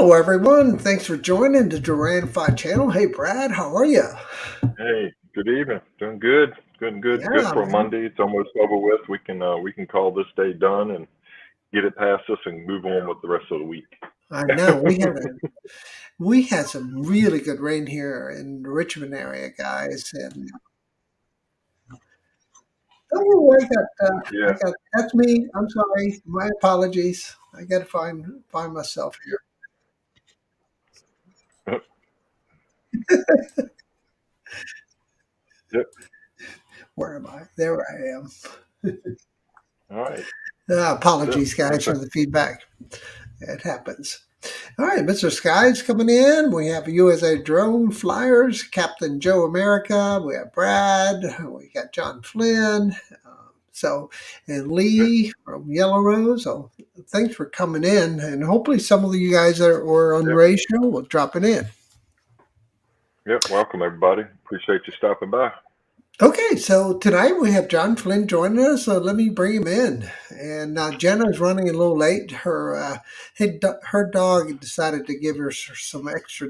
Hello, everyone. Thanks for joining the Duran channel. Hey, Brad, how are you? Hey, good evening. Doing good. Good Yeah, for a man. Monday. It's almost over with. We can call this day done and get it past us and move on with the rest of the week. I know we had some really good rain here in the Richmond area, guys. And oh, I Yeah. got that's me. I'm sorry. My apologies. I got to find myself here. Yep. Where am I? There I am. All right. That's it. Apologies, guys, for the feedback. It happens. All right, Mr. Sky's coming in. We have USA Drone Flyers, Captain Joe America. We have Brad. We got John Flynn. And Yep. Lee from Yellow Rose. So thanks for coming in. And hopefully some of you guys that were on the Yep. ratio will drop it in. Yep. Welcome everybody. Appreciate you stopping by. Okay, so tonight we have John Flynn joining us. So let me bring him in. And Jenna's running a little late. Her dog decided to give her some extra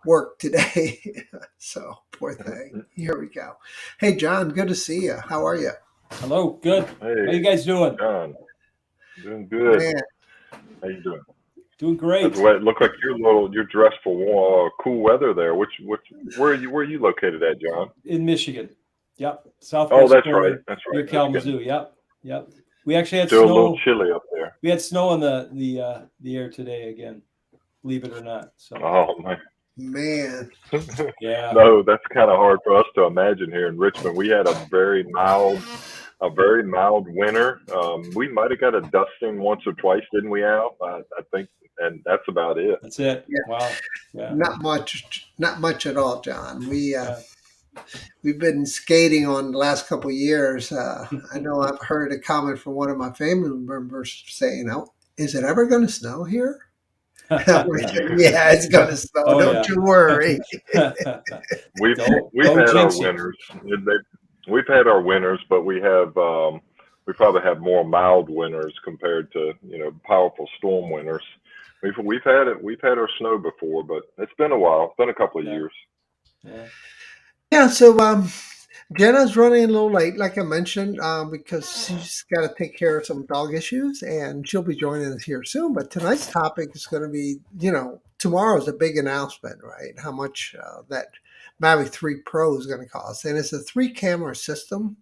work today. So poor thing. Here we go. Hey, John, good to see you. How are you? Hello, good. Hey, How you guys doing? John. Doing good. Man, How you doing? Doing That's great. what it looked like. You're dressed for cool weather there. Where are you located at, John? In Michigan. Yep. Oh, Southwest that's right. corner That's near right. Kalamazoo. Yep. Yep. We actually had Still a little snow. chilly up there. We had snow on the air today again, believe it or not. So Oh man. man. yeah. No, that's kind of hard for us to imagine here in Richmond. We had a very mild winter. We might have got a dusting once or twice, didn't we, Al? I think, and that's about it. That's it. Yeah, Wow. Yeah. not much at all, John. Yeah. We've been skating on the last couple of years. I know I've heard a comment from one of my family members saying, "Oh, is it ever going to snow here?" I'm like, yeah, it's going to snow. Oh Don't yeah. you worry. We've we've Don't had our jinx it. winters. We've had our winters, but we probably have more mild winters compared to powerful storm winters. We've had it. We've had our snow before, but it's been a while. It's been a couple of Yeah. years. Yeah. Yeah, so Jenna's running a little late, like I mentioned, because she's got to take care of some dog issues, and she'll be joining us here soon. But tonight's topic is going to be, tomorrow's a big announcement, right? How much that Mavic 3 Pro is going to cost, and it's a three-camera system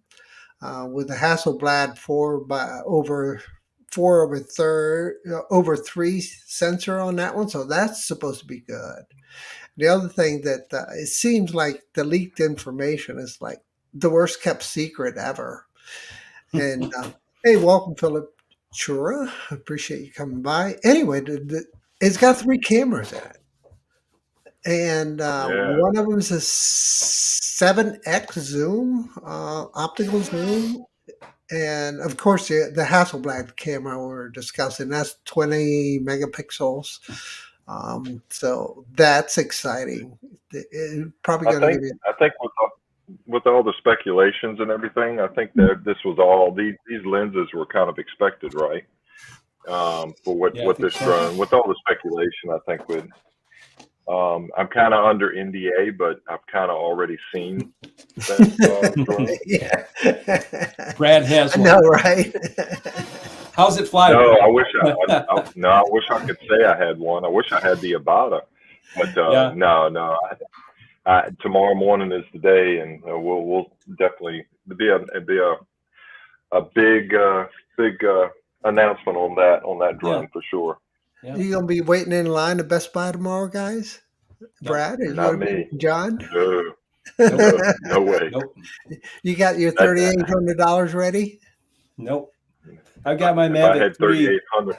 with a Hasselblad over three sensor on that one, so that's supposed to be good. The other thing that it seems like the leaked information is like the worst kept secret ever. And hey, welcome, Philip Chura. Appreciate you coming by. Anyway, it's got three cameras in it, and Yeah. one of them is a 7x zoom, optical zoom. And of course, the Hasselblad camera we're discussing, that's 20 megapixels. So that's exciting. Probably I going to think give you. I think with all the speculations and everything, I think that this was all these lenses were kind of expected, right? For Yeah, I what think this so. drone, with all the speculation, I think would. I'm kind of under NDA, but I've kind of already seen that drone. Yeah. Brad has I one. know, right? How's it fly, No, Brad? I wish I could say I had one. I wish I had the Avata, but Yeah. no. Tomorrow morning is the day, and we'll definitely it'd be a big announcement on that Yeah. drone for sure. Yeah. You going to be waiting in line at Best Buy tomorrow, guys? Nope. Brad, is you Not going to be me. John? No, Nope. no way. Nope. You got your That, $3,800 ready? Nope. I've got my if I Mavic had 3. 3,800,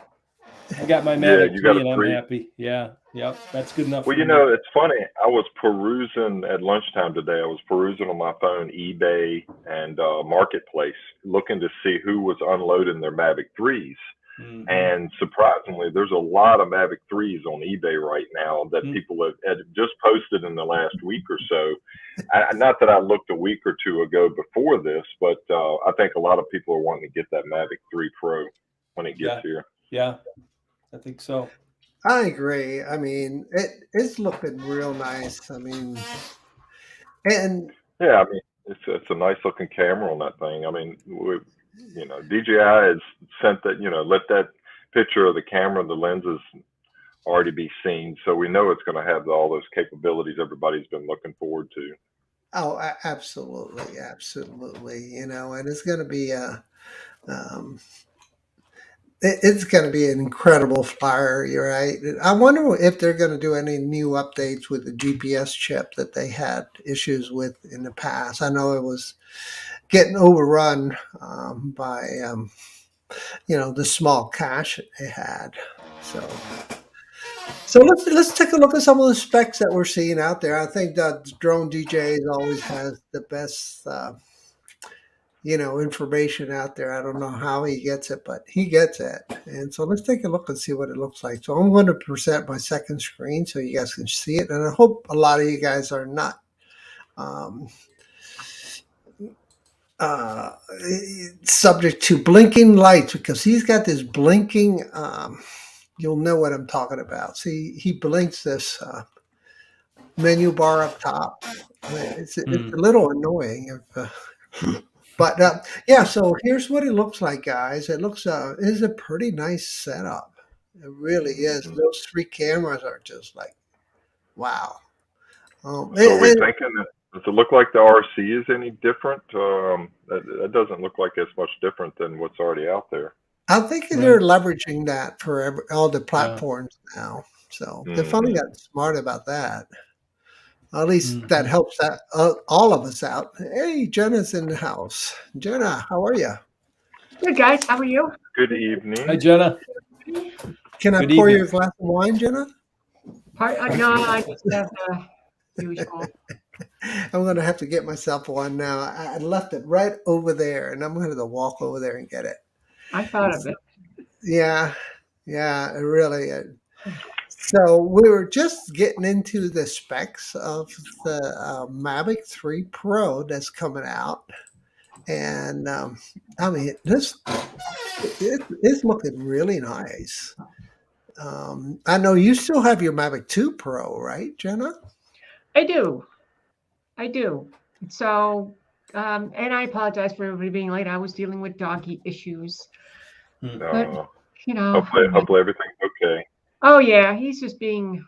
I got my yeah, Mavic you got 3 a and I'm three. happy. Yeah. Yep. That's good enough Well, for me. it's funny. I was perusing at lunchtime today. I was perusing on my phone eBay and Marketplace, looking to see who was unloading their Mavic 3s. Hmm. And surprisingly, there's a lot of Mavic 3s on eBay right now that people have just posted in the last week or so. Not that I looked a week or two ago before this, but I think a lot of people are wanting to get that Mavic 3 Pro when it gets Yeah. here. Yeah. I think so. I agree. I mean, it's looking real nice. I mean, and Yeah, I mean, it's a nice looking camera on that thing. I mean, DJI has sent that, let that picture of the camera, the lenses already be seen, so we know it's going to have all those capabilities everybody's been looking forward to. oh, absolutely, absolutely. And it's going to be um, it's going to be an incredible flyer. You're right. I wonder if they're going to do any new updates with the GPS chip that they had issues with in the past. I know it was getting overrun by the small cache that they had. So let's take a look at some of the specs that we're seeing out there. I think that drone DJs always has the best information out there. I don't know how he gets it, but he gets it. And so let's take a look and see what it looks like. So I'm going to present my second screen so you guys can see it. And I hope a lot of you guys are not um, uh, subject to blinking lights, because he's got this blinking. You'll know what I'm talking about. See, he blinks this menu bar up top. It's a little annoying. But yeah, so here's what it looks like, guys. It looks is a pretty nice setup. It really is. Mhm. Those three cameras are just like wow. So are we thinking that, does it look like the RC is any different? That doesn't look like it's much different than what's already out there. I think they're Right. leveraging that for all the Yeah. platforms now. So they finally Hmm. got smart about that. At least that Hmm. helps that all of us out. Hey, Jenna's in the house. Jenna, how are you? Good guys, how are you? Good Hi, evening. Jenna. Can I Good pour you evening. a glass of wine, Jenna? No, I just have the usual. I'm going to have to get myself one now. I left it right over there, and I'm going to walk over there and get it. I thought of it. Yeah, yeah, it really. So we were just getting into the specs of the Mavic 3 Pro that's coming out, and I mean, it's looking really nice. I know you still have your Mavic 2 Pro, right, Jenna? I do. I do. So, and I apologize for everybody being late. I was dealing with doggy issues, Hmm. but Uh, you know, hopefully everything's okay. oh yeah, he's just being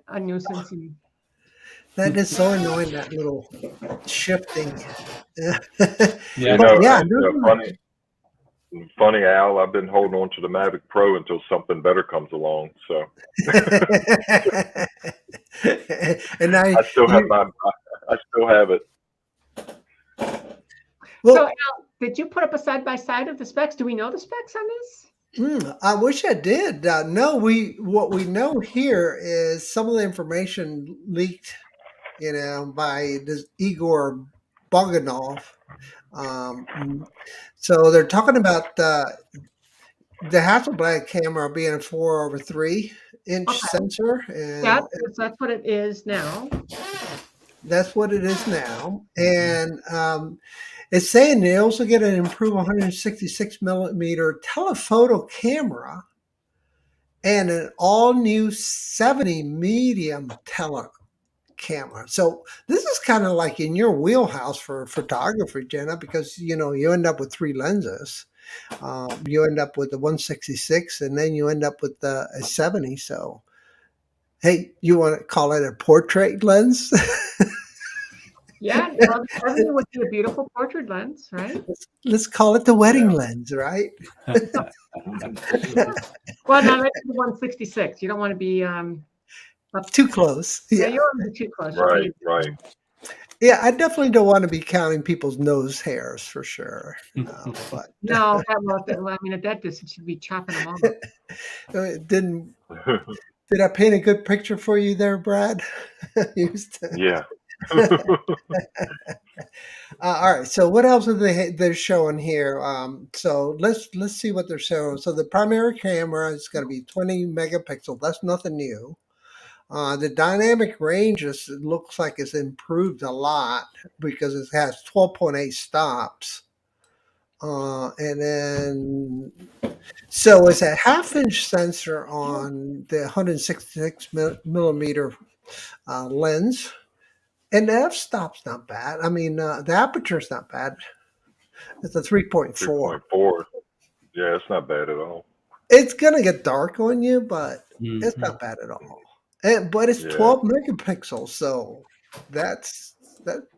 a nuisance. And That is so annoying, that little shifting. You Yeah. But know, yeah, funny, Al. I've been holding on to the Mavic Pro until something better comes along. So and I I still have you my, I still have it. so, well, Al, did you put up a side by side of the specs? Do we know the specs on this? I wish I did. No, what we know here is some of the information leaked, by this Igor Bogdanov. So they're talking about the Hasselblad camera being a 4/3 inch Okay, sensor, yeah, and that's what it is now. that's what it is now. And it's saying they also get an improved 166 millimeter telephoto camera and an all new 70 medium camera. So this is kind of like in your wheelhouse for photography, Jenna, because you end up with three lenses. You end up with the 166, and then you end up with a 70. So hey, you want to call it a portrait lens? Yeah, well, the 70 would be a beautiful portrait lens, right? Let's call it the wedding Yeah. lens, right? Well, now that's the 166. You don't want to be up. Too close. Yeah, you Yeah. don't want to be too close. You Right, need. right. Yeah, I definitely don't want to be counting people's nose hairs for sure. But No, I mean, at that distance, you'd be chopping them off. didn't did I paint a good picture for you there, Brad? Houston. Yeah. All right. So what else are they're showing here? So let's see what they're showing. So the primary camera is going to be 20 megapixel. That's nothing new. The dynamic range it looks like it's improved a lot because it has 12.8 stops. And then, so it's a half-inch sensor on the 166 millimeter lens, and the f-stop's not bad. I mean, the aperture's not bad. It's a 3.4. 3.4. Yeah, it's not bad at all. It's gonna get dark on you, but it's Mhm. not bad at all. But it's Yeah. 12 megapixels, so that's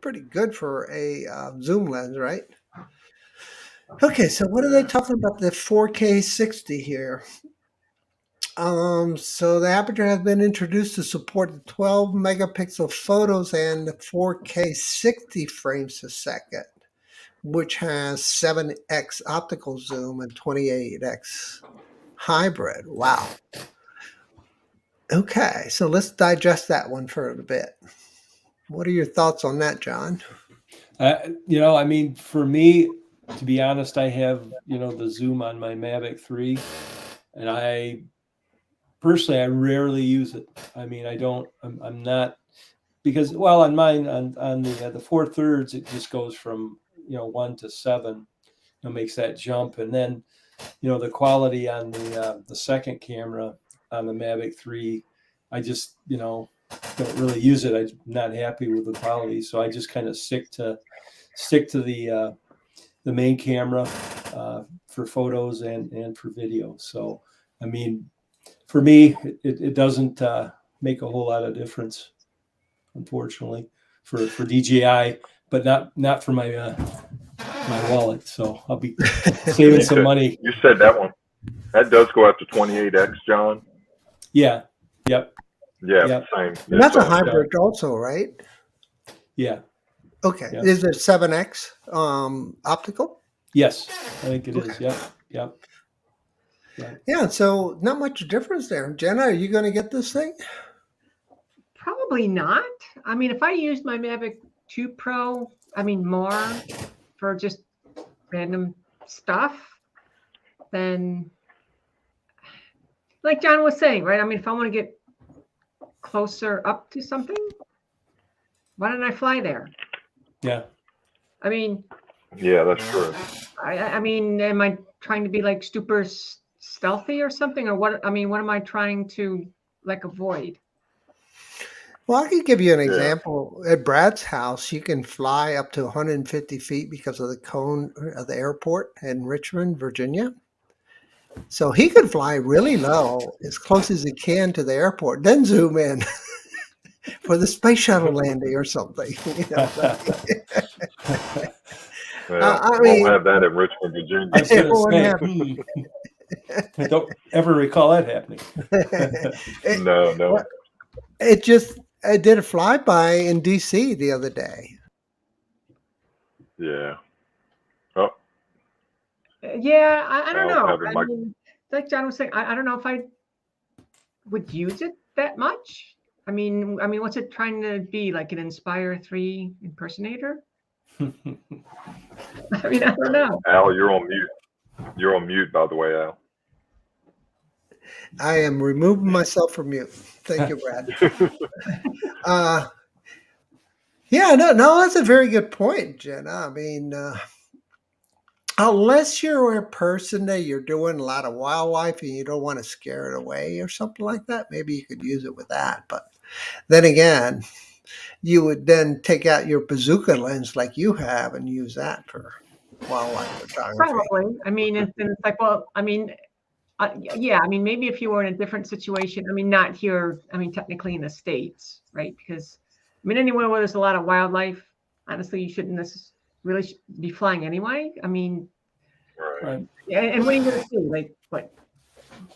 pretty good for a zoom lens, right? Okay, so what are they Yeah. talking about the 4K 60 here? So the aperture has been introduced to support the 12 megapixel photos and the 4K 60 frames a second, which has 7x optical zoom and 28x hybrid. Wow. Okay, so let's digest that one for a bit. What are your thoughts on that, John? I mean, for me, to be honest, I have, the zoom on my Mavic 3, and I rarely use it. I mean, I'm not, because, well, on mine, on the 4/3, it just goes from, 1 to 7, makes that jump. And then, the quality on the second camera on the Mavic 3, I just, don't really use it. I'm not happy with the quality. So I just kind of stick to the main camera for photos and for video. So, I mean, for me, it doesn't make a whole lot of difference, unfortunately, for DJI, but not for my my wallet. So I'll be saving some money. You said that one. That does go up to 28x, John. Yeah. Yep. Yeah, Yep. same. And that's a It's, hybrid also, right? Yeah. Okay. Yeah. Is it 7x optical? Yes, I think it is. Okay. Yep. Yep. Yeah, so not much difference there. Jenna, are you going to get this thing? Probably not. I mean, if I used my Mavic 2 Pro, I mean, more for just random stuff, then, like John was saying, right? I mean, if I want to get closer up to something, why don't I fly there? Yeah. I mean, yeah, that's true. I mean, am I trying to be like super stealthy or something, or what? I mean, what am I trying to like avoid? Well, I can give you an Yeah. example. At Brad's house, you can fly up to 150 feet because of the cone of the airport in Richmond, Virginia. So he could fly really low, as close as he can to the airport, then zoom in for the space shuttle landing or something. Yeah, I won't mean, have that in Richmond, Virginia. I was it going won't to say, happen. I don't ever recall that happening. No. It just, I did a flyby in DC the other day. Yeah. Oh, Yeah, I don't Al's know. having I my mean, like John was saying, I don't know if I would use it that much. I mean, what's it trying to be, like an Inspire 3 impersonator? I mean, I don't know. Al, you're on mute. You're on mute, by the way, Al. I am removing myself from mute. Thank you, Brad. Yeah, no, that's a very good point, Jenna. I mean, unless you're a person that you're doing a lot of wildlife and you don't want to scare it away or something like that, maybe you could use it with that. But then again, you would then take out your bazooka lens like you have and use that for wildlife photography. Probably. I mean, it's like, well, I mean, yeah, I mean, maybe if you were in a different situation, I mean, not here, I mean, technically in the States, right? Because, I mean, anywhere where there's a lot of wildlife, honestly, you shouldn't really be flying anyway. I mean, Right. yeah, and what are you going to see? Like, what?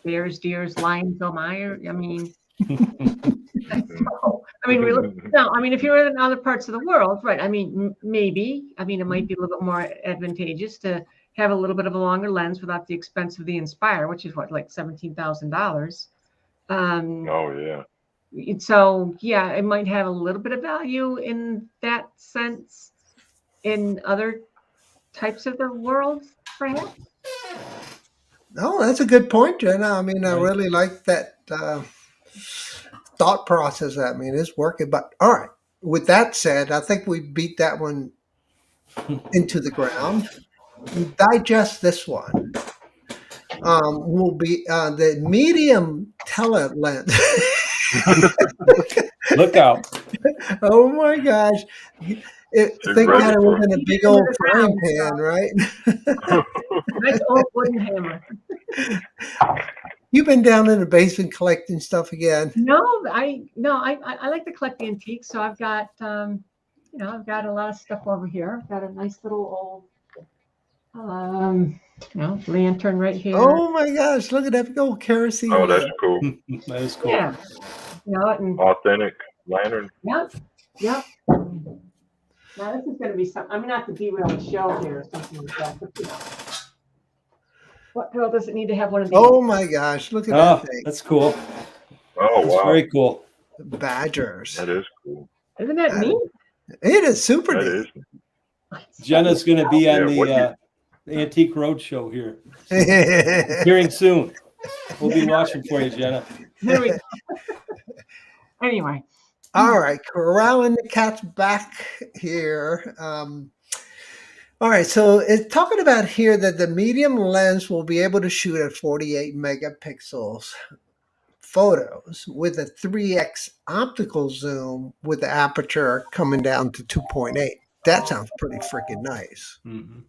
Bears, deers, lions, oh my, I mean, so, I mean, really, no, I mean, if you're in other parts of the world, right? I mean, maybe, I mean, it might be a little bit more advantageous to have a little bit of a longer lens without the expense of the Inspire, which is what, like $17,000. Oh, yeah. So yeah, it might have a little bit of value in that sense in other types of the world, perhaps. No, that's a good point, Jenna. I mean, I Right. really like that thought process. I mean, it's working. But all right, with that said, I think we beat that one into the ground. digest this one. Will be the medium tele lens. Look out. Oh my gosh. She's Thank ready God it for wasn't a big old frying pan, right? Nice old wooden hammer. You've been down in the basement collecting stuff again. No, I like to collect antiques. So I've got I've got a lot of stuff over here. I've got a nice little old lantern right here. Oh my gosh, look at that big old kerosene. Oh, that's lamp. cool. That is cool. Yeah. And Authentic lantern. yep. Now this is going to be something. I mean, not to derail the show here or something like that, but what girl doesn't need to have one of these? Oh my gosh, look at that thing. That's cool. Oh, That's wow. very cool. Badgers. That is cool. Isn't that neat? It is super That neat. is. Jenna's going to be on Yeah, the Antique Roadshow here. Hearing soon. We'll be watching for you, Jenna. There we go. Anyway. All right, corralling the cats back here. All right, so it's talking about here that the medium lens will be able to shoot at 48 megapixels photos with a 3x optical zoom with the aperture coming down to 2.8. That sounds pretty freaking nice. Mm-hmm.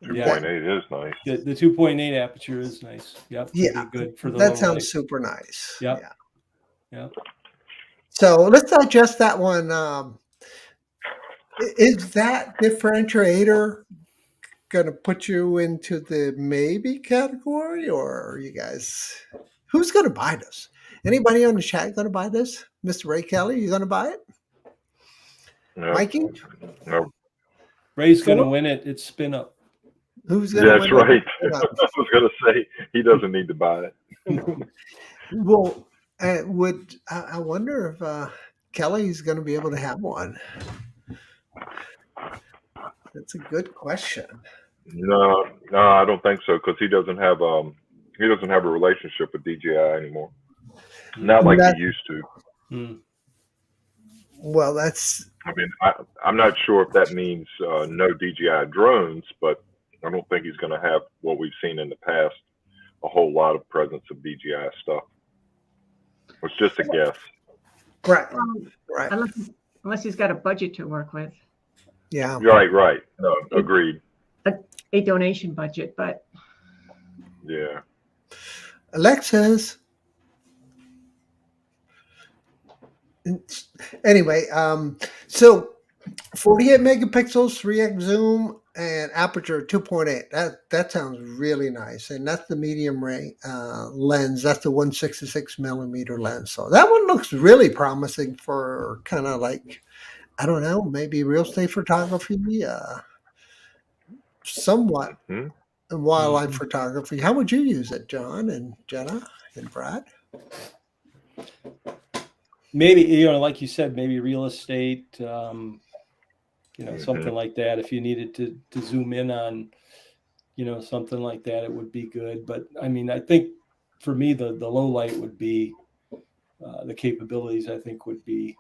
2.8 is nice. The 2.8 aperture is nice. Yep. Yeah, Good for the that low sounds light. super nice. Yep. Yeah. So let's digest that one. Is that differentiator going to put you into the maybe category, or are you guys? Who's going to buy this? Anybody on the chat going to buy this? Mr. Ray Kelly, you going to buy it? No. Mikey? No. Ray's going to win it. It's spin up. Who's going to That's win right. it? I was going to say he doesn't need to buy it. Well, I wonder if Kelly's going to be able to have one? That's a good question. No, I don't think so because he doesn't have a relationship with DJI anymore. Not like he used to. Mm. Well, that's. I mean, I'm not sure if that means no DJI drones, but I don't think he's going to have what we've seen in the past, a whole lot of presence of DJI stuff. It's just a guess. Right. Right. Unless he's got a budget to work with. Yeah. Right. No, agreed. A donation budget, but. Yeah. Alexis. Anyway, so 48 megapixels, 3x zoom, and aperture 2.8. That sounds really nice, and that's the medium range lens. That's the 166 millimeter lens. So that one looks really promising for kind of like, I don't know, maybe real estate photography, somewhat, and wildlife photography. How would you use it, John and Jenna and Brad? Maybe, like you said, maybe real estate, something like that. If you needed to zoom in on, something like that, it would be good. But I mean, I think for me, the low light would be the capabilities, I think, would be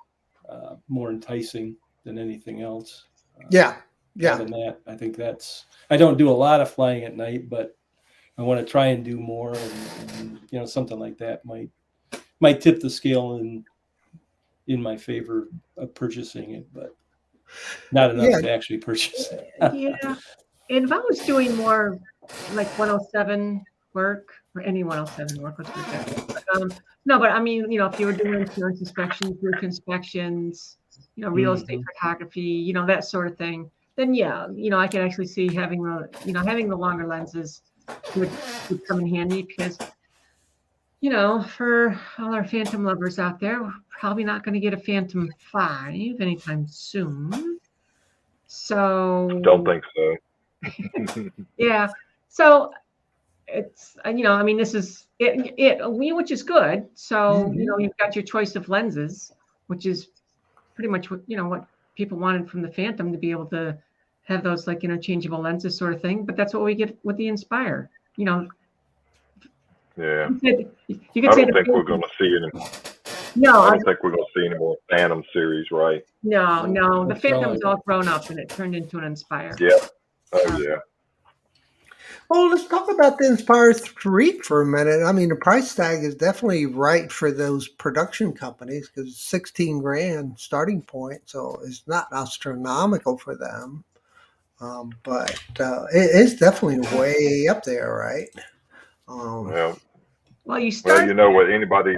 more enticing than anything else. Yeah. Than that, I think I don't do a lot of flying at night, but I want to try and do more, and something like that might tip the scale in my favor of purchasing it, but not enough to actually purchase it. Yeah. And if I was doing more like 107 work or any 107 work, let's put that. No, but I mean, if you were doing insurance inspections, roof inspections, real estate photography, that sort of thing, then I can actually see having the longer lenses would come in handy because, for all our Phantom lovers out there, we're probably not going to get a Phantom 5 anytime soon. So don't think so. Yeah. So it's, I mean, this is it, which is good. So, you've got your choice of lenses, which is pretty much what people wanted from the Phantom, to be able to have those like interchangeable lenses sort of thing. But that's what we get with the Inspire, Yeah. You could I say don't think we're going to see any. No, I don't think we're going to see any more Phantom series, right? No, the Phantom's all grown up and it turned into an Inspire. Yeah, Oh yeah. Well, let's talk about the Inspire 3 for a minute. I mean, the price tag is definitely right for those production companies because it's 16 grand starting point, so it's not astronomical for them. But it is definitely way up there, right? Um, Well, Well, you well, start. you know what? Anybody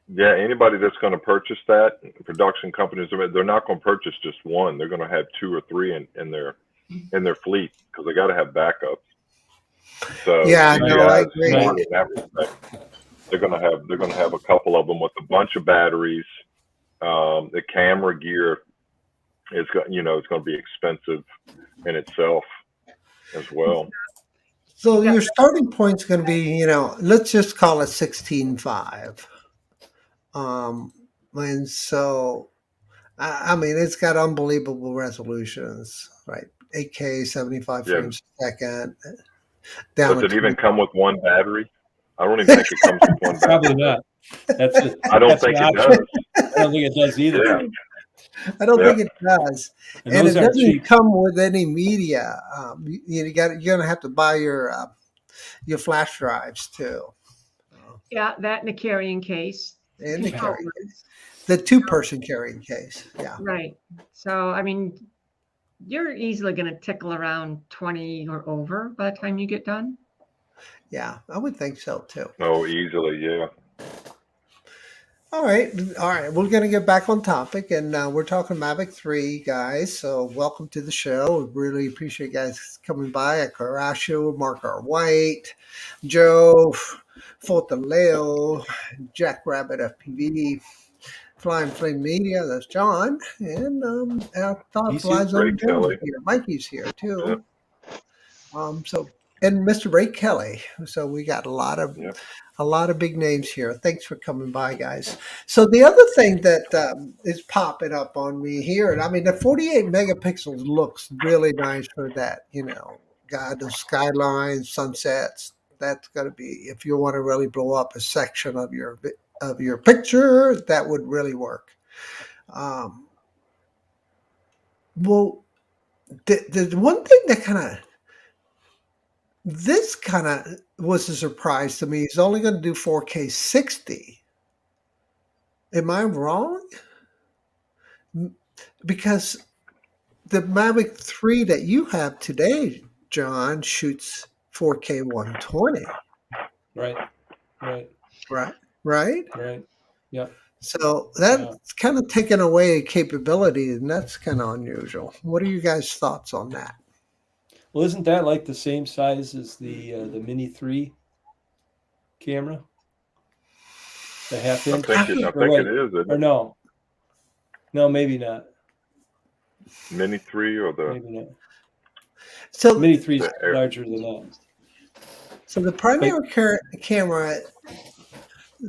that's going to purchase that, production companies, they're not going to purchase just one. They're going to have two or three in their fleet because they got to have backups. So yeah, no, I DJI is agree. smart in that respect. They're going to have a couple of them with a bunch of batteries. The camera gear it's going to be expensive in itself as well. So Yeah, your starting point's going to be, let's just call it 16.5. And so, I mean, it's got unbelievable resolutions, right? 8K, 75 Yeah. frames a second, down Does to it even 20. come with one battery? I don't even think it comes with one battery. Probably not. That's it. I don't That's think an it option. does. I don't think it does either. Yeah. I don't Yeah. think it does, And and those it aren't doesn't cheap. come with any media. You're gonna have to buy your flash drives too, yeah, that in a carrying case. and the Yeah. carry the 2-person carrying case. Yeah, Right. So, I mean, you're easily going to tickle around 20 or over by the time you get done. yeah, I would think so too. Oh, easily. Yeah. All right, all right. We're going to get back on topic, and we're talking Mavic 3, guys. So welcome to the show. We really appreciate you guys coming by. Karashu, Mark R. White, Joe, Fortaleo, Jack Rabbit FPV, Flying Flame Media. That's John, and our Thought DC? Fly Zone Ray Joe Kelly. here. Mikey's here Yeah. too. So and Mr. Ray Kelly. So we got Yeah. a lot of big names here. Thanks for coming by, guys. So the other thing that is popping up on me here, and I mean the 48 megapixels looks really nice for that. God, those skylines, sunsets. That's going to be if you want to really blow up a section of your picture, that would really work. Well, the one thing that kind of was a surprise to me. He's only going to do 4K 60. Am I wrong? Because the Mavic 3 that you have today, John, shoots 4K 120. Right. Right. Right. Right. Right. Yeah. So Yeah. that's kind of taken away capability, and that's kind of unusual. What are you guys' thoughts on that? Well, isn't that like the same size as the Mini 3 camera? The half I inch? think it is. Isn't Or it? no? No, maybe not. Mini 3 or the Maybe not. So, Mini 3 is the air. larger than that. so the primary camera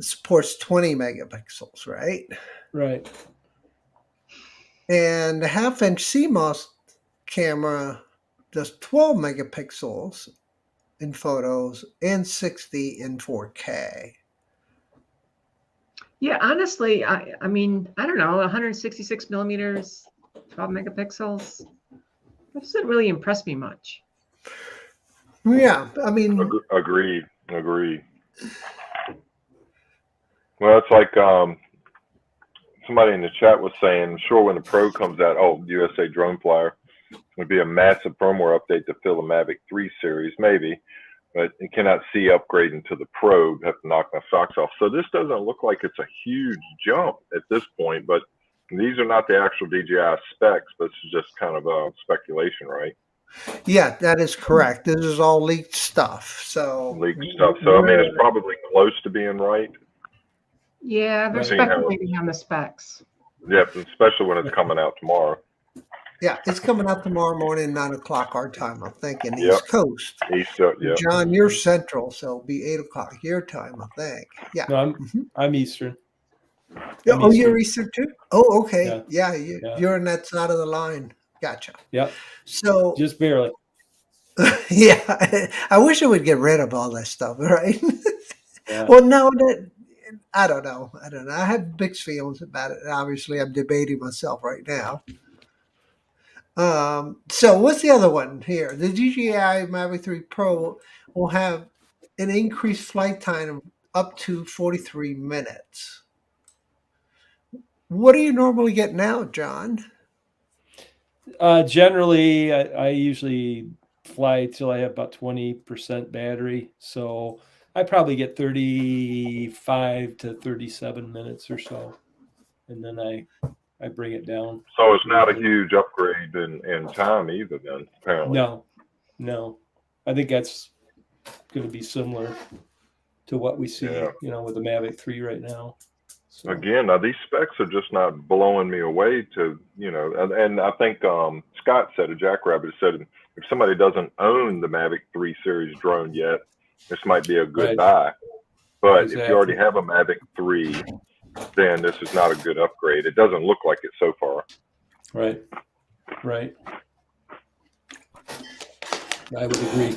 supports 20 megapixels, right? Right. And the half-inch CMOS camera does 12 megapixels in photos and 60 in 4K. Yeah, honestly, I mean, I don't know, 166 millimeters, 12 megapixels. That doesn't really impress me much. Yeah, I mean, Agreed. Well, it's like somebody in the chat was saying, I'm sure when the Pro comes out, USA Drone Flyer, it's going to be a massive firmware update to fill the Mavic 3 series, maybe, but it cannot see upgrading to the Pro. Have to knock my socks off. So this doesn't look like it's a huge jump at this point, but these are not the actual DJI specs, but it's just kind of a speculation, right? yeah, that is correct. This is all leaked stuff. So Leaked stuff. So, I mean, it's probably close to being right. Yeah, they're Right. speculating on the specs. Yep, especially when it's coming out tomorrow. yeah, it's coming out tomorrow morning, 9 o'clock our time, I'm thinking, Yep. East Coast. Easter, yeah. John, you're Central, so it'll be 8 o'clock your time, I think. Yeah. No, Mhm. I'm Eastern. Yeah, I'm oh, Eastern. you're Eastern too? Oh, okay. Yeah. Yeah, you're on that side of the line. Gotcha. Yep. So, Just barely. yeah, I wish I would get rid of all that stuff, right? Yeah. Well, no, I don't know. I have mixed feelings about it. Obviously, I'm debating myself right now. So what's the other one here? The DJI Mavic 3 Pro will have an increased flight time of up to 43 minutes. What do you normally get now, John? Generally, I usually fly till I have about 20% battery. So I probably get 35 to 37 minutes or so. And then I bring it down. So it's not a huge upgrade in time either then, apparently. No. I think that's going to be similar to what we see, Yeah. with the Mavic 3 right now. So. Again, now these specs are just not blowing me away to, and I think Scott said, a Jackrabbit said, if somebody doesn't own the Mavic 3 series drone yet, this might be a good buy. But if you already have a Mavic 3, then this is not a good upgrade. It doesn't look like it so far. Right. I would agree.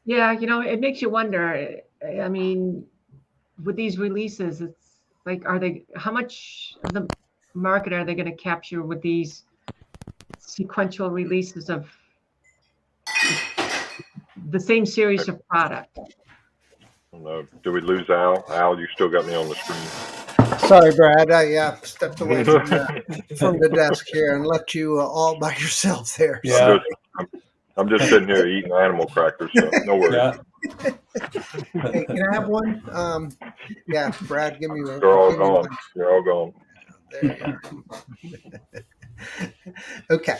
Yeah, it makes you wonder. I mean, with these releases, it's like, how much of the market are they going to capture with these sequential releases of the same series of product? I don't know. Do we lose Al? Al, you still got me on the screen. Sorry, Brad. I stepped away from the desk here and left you all by yourself there. Yeah. I'm just sitting here eating animal crackers, so no worries. Yeah. Hey, can I have one? Yeah, Brad, give me one. They're all gone. They're all gone. There you are. Okay.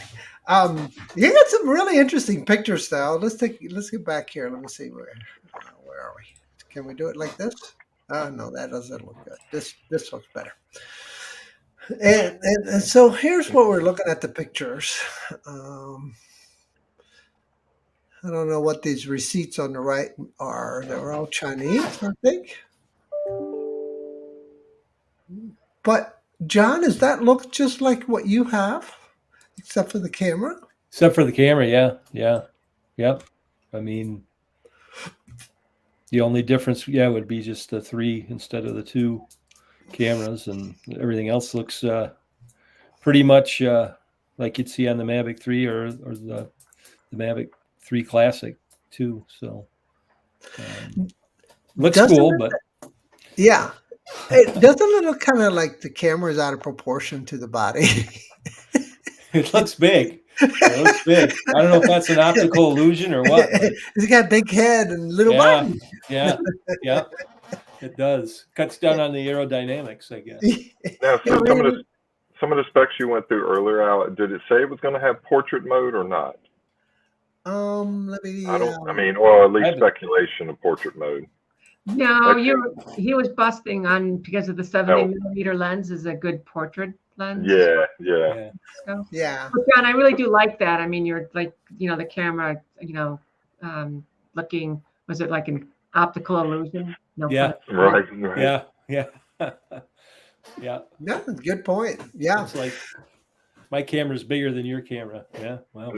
You got some really interesting pictures, though. Let's get back here. Let me see where are we? Can we do it like this? No, that doesn't look good. This looks better. And so here's what we're looking at the pictures. I don't know what these receipts on the right are. They're all Chinese, I think. But John, does that look just like what you have, except for the camera? Except for the camera, yeah. Yep. I mean, the only difference, would be just the 3 instead of the 2 cameras, and everything else looks pretty much like you'd see on the Mavic 3 or the Mavic 3 Classic too. So looks cool, but yeah, it doesn't look kind of like the camera is out of proportion to the body. It looks big. It looks big. I don't know if that's an optical illusion or what. It's got a big head and little body. Yeah. It does. Cuts down on the aerodynamics, I guess. Now, so some of the specs you went through earlier, Al, did it say it was going to have portrait mode or not? Let me. Or at least speculation of portrait mode. No, he was busting on because of the 70mm lens is a good portrait lens. Yeah. So, yeah. But John, I really do like that. I mean, you're like, the camera, looking, was it like an optical illusion? No. Yeah. Right. Yeah. Yeah, that's a good point. Yeah. It's like my camera's bigger than your camera. Yeah. Wow.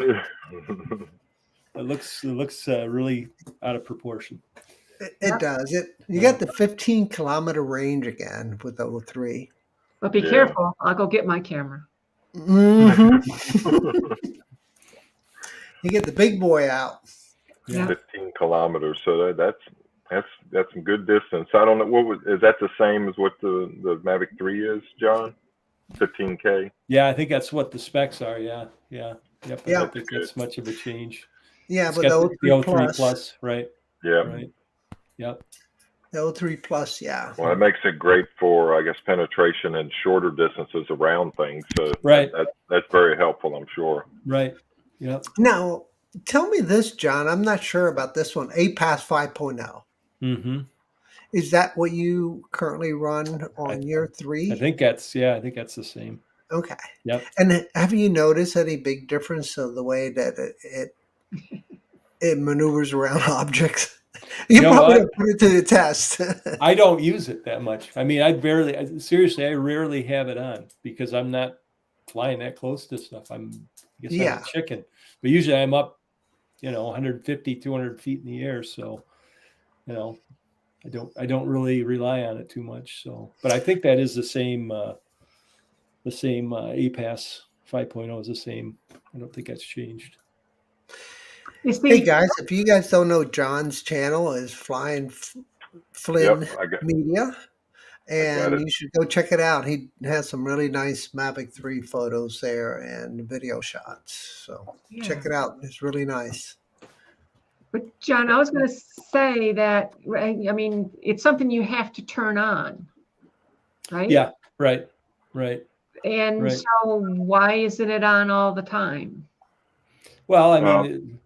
It looks really out of proportion. It does. You got the 15-kilometer range again with the 03. But be careful. I'll go get my camera. Mm-hmm. You get the big boy out. Yeah. 15 kilometers. So that's some good distance. I don't know is that the same as what the Mavic 3 is, John? 15K. Yeah, I think that's what the specs are. Yeah. Yep. I don't think that's much of a change. Yeah, It's but got the 03 plus, right? Yeah. Right. Yep. The 03 plus, yeah. Well, it makes it great for, I guess, penetration and shorter distances around things. So that's very helpful, I'm sure. Right. Yep. Now, tell me this, John. I'm not sure about this one. APAS 5.0. Mm-hmm. Is that what you currently run on your 3? I think that's the same. Okay. Yep. And have you noticed any big difference of the way that it maneuvers around objects? You probably don't put it to the test. I don't use it that much. I mean, I rarely have it on because I'm not flying that close to stuff. I'm a chicken. But usually I'm up, 150, 200 feet in the air. So, I don't really rely on it too much. So, but I think that is the same APAS 5.0 is the same. I don't think that's changed. You Hey see, guys, if you guys don't know, John's channel is Flying Flynn Yep, Media, I got and it. you should go check it out. He has some really nice Mavic 3 photos there and video shots. So yeah. check it out. It's really nice. But John, I was going to say that, I mean, it's something you have to turn on, right? Yeah, right. And Right. so why isn't it on all the time? Well, I Well, mean,